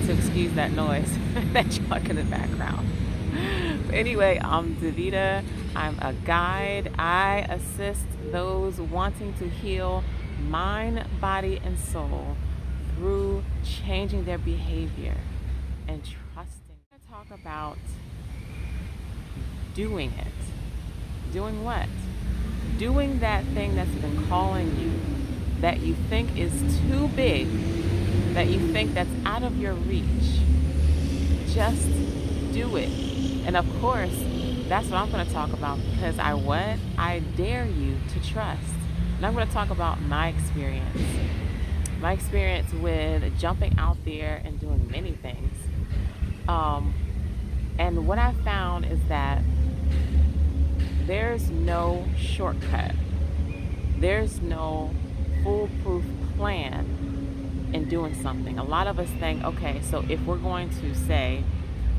to excuse that noise that truck in the background. But anyway, I'm Davita. I'm a guide. I assist those wanting to heal mind, body, and soul through changing their behavior and trusting. I'm going to talk about doing it. Doing what? Doing that thing that's been calling you, that you think is too big, that you think that's out of your reach. Just do it. And of course, that's what I'm going to talk about, because I dare you to trust. And I'm going to talk about my experience. My experience with jumping out there and doing many things. And what I found is that there's no shortcut. There's no foolproof plan in doing something. A lot of us think, okay, so if we're going to say,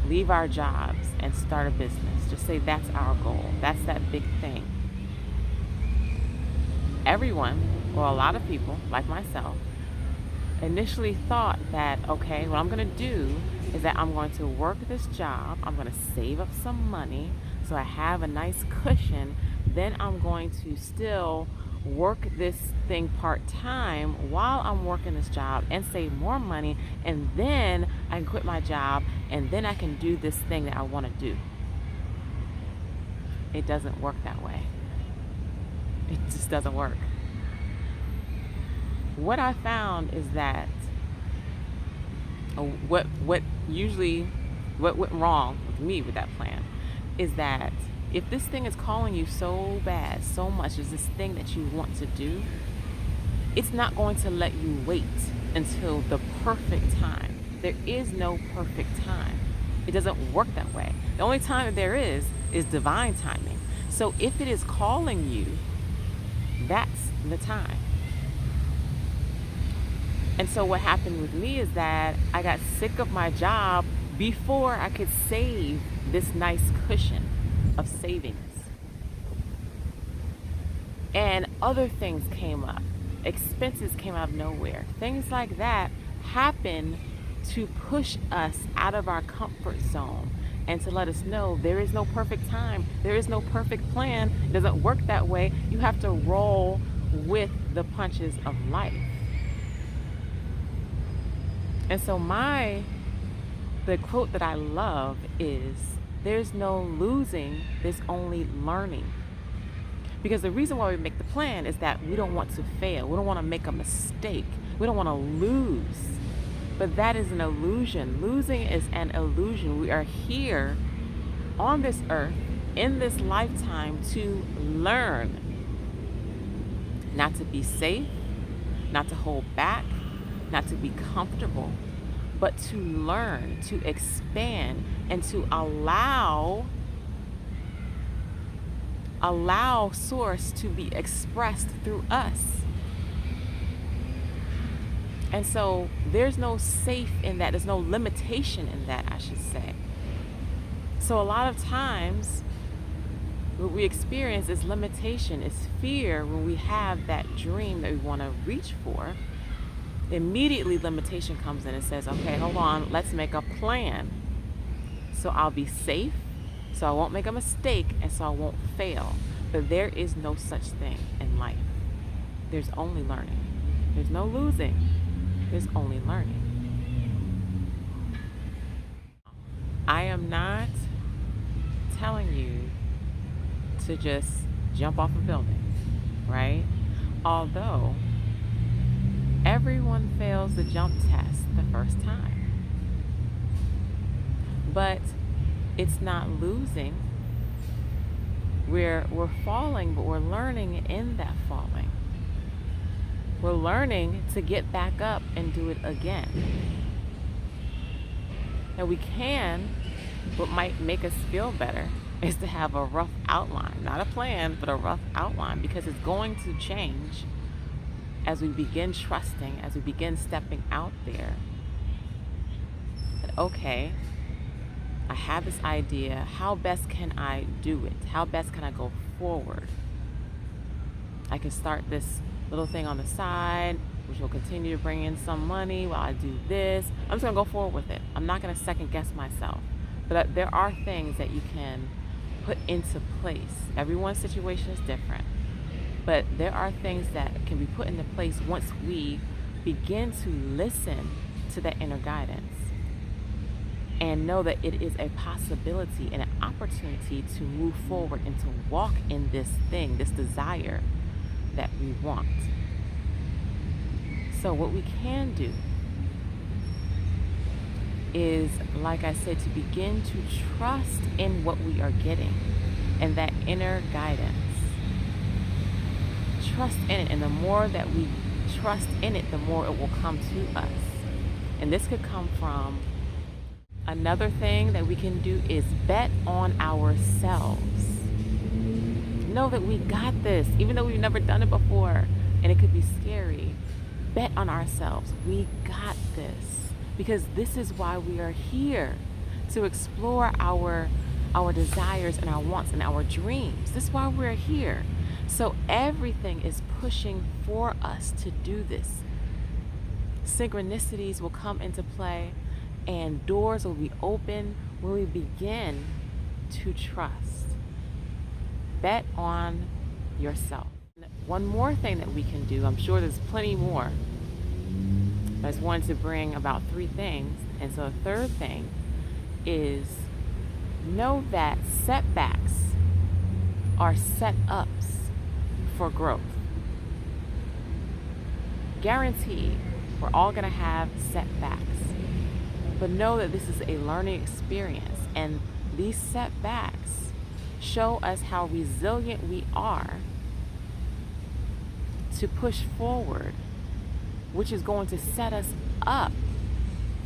leave our jobs and start a business, just say that's our goal. That's that big thing. Everyone, or a lot of people, like myself, initially thought that, okay, what I'm going to do is that I'm going to work this job, I'm going to save up some money so I have a nice cushion, then I'm going to still work this thing part-time while I'm working this job and save more money, and then I can quit my job, and then I can do this thing that I want to do. It doesn't work that way. It just doesn't work. What I found is that what went wrong with me with that plan is that if this thing is calling you so bad, so much, is this thing that you want to do, it's not going to let you wait until the perfect time. There is no perfect time. It doesn't work that way. The only time there is divine timing. So if it is calling you, that's the time. And so what happened with me is that I got sick of my job before I could save this nice cushion of savings. And other things came up. Expenses came out of nowhere. Things like that happen to push us out of our comfort zone and to let us know there is no perfect time. There is no perfect plan. It doesn't work that way. You have to roll with the punches of life. And so the quote that I love is, there's no losing, there's only learning. Because the reason why we make the plan is that we don't want to fail. We don't want to make a mistake. We don't want to lose. But that is an illusion. Losing is an illusion. We are here on this earth in this lifetime to learn. Not to be safe, not to hold back, not to be comfortable, but to learn, to expand, and to allow source to be expressed through us. And so there's no safe in that. There's no limitation in that, I should say. So a lot of times what we experience is limitation, is fear when we have that dream that we want to reach for. Immediately limitation comes in and says, okay, hold on, let's make a plan. So I'll be safe, so I won't make a mistake, and so I won't fail. But there is no such thing in life. There's only learning. There's no losing. There's only learning. I am not telling you to just jump off a building, right? Although everyone fails the jump test the first time. But it's not losing. We're falling, but we're learning in that falling. We're learning to get back up and do it again. And we can, what might make us feel better is to have a rough outline, not a plan, but a rough outline, because it's going to change as we begin trusting, as we begin stepping out there. That, okay, I have this idea. How best can I do it? How best can I go forward? I can start this little thing on the side. which will continue to bring in some money while I do this. I'm just going to go forward with it. I'm not going to second guess myself. But there are things that you can put into place. Everyone's situation is different. But there are things that can be put into place once we begin to listen to that inner guidance and know that it is a possibility and an opportunity to move forward and to walk in this thing, this desire that we want. So what we can do is, like I said, to begin to trust in what we are getting and that inner guidance. Trust in it, and the more that we trust in it, the more it will come to us. And this could come from, another thing that we can do is bet on ourselves. Know that we got this, even though we've never done it before, and it could be scary. Bet on ourselves. We got this, because this is why we are here, to explore our desires and our wants and our dreams. This is why we're here. So everything is pushing for us to do this. Synchronicities will come into play, and doors will be open when we begin to trust. Bet on yourself. One more thing that we can do, I'm sure there's plenty more, but I just wanted to bring about 3 things. And so the third thing is, know that setbacks are set-ups for growth. Guaranteed, we're all going to have setbacks. But know that this is a learning experience, and these setbacks show us how resilient we are to push forward, which is going to set us up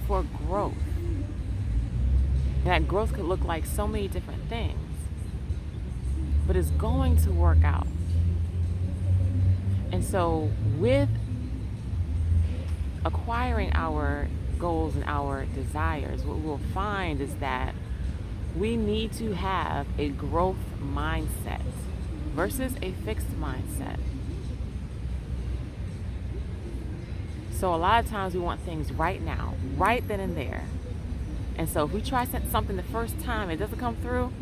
for growth. And that growth could look like so many different things, but it's going to work out. And so with acquiring our goals and our desires, what we'll find is that we need to have a growth mindset versus a fixed mindset. So a lot of times we want things right now, right then and there. And so if we try something the first time, it doesn't come through,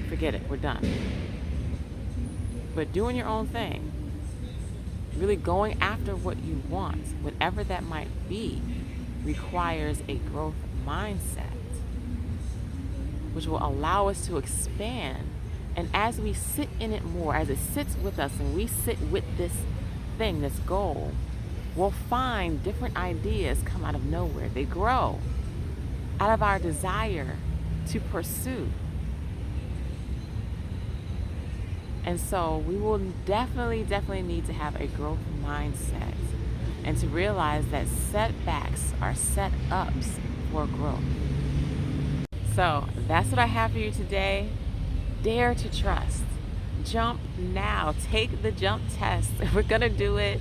forget it, we're done. But doing your own thing, really going after what you want, whatever that might be, requires a growth mindset, which will allow us to expand. And as we sit in it more, as it sits with us and we sit with this thing, this goal, we'll find different ideas come out of nowhere. They grow out of our desire to pursue. And so we will definitely need to have a growth mindset, and to realize that setbacks are set-ups for growth. So that's what I have for you today. Dare to trust. Jump now. Take the jump test. We're going to do it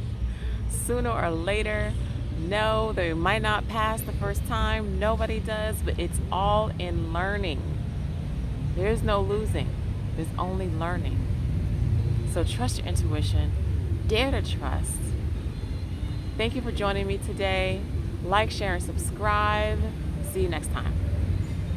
sooner or later. No, they might not pass the first time. Nobody does, but it's all in learning. There's no losing. There's only learning. So trust your intuition. Dare to trust. Thank you for joining me today. Like, share, and subscribe. See you next time.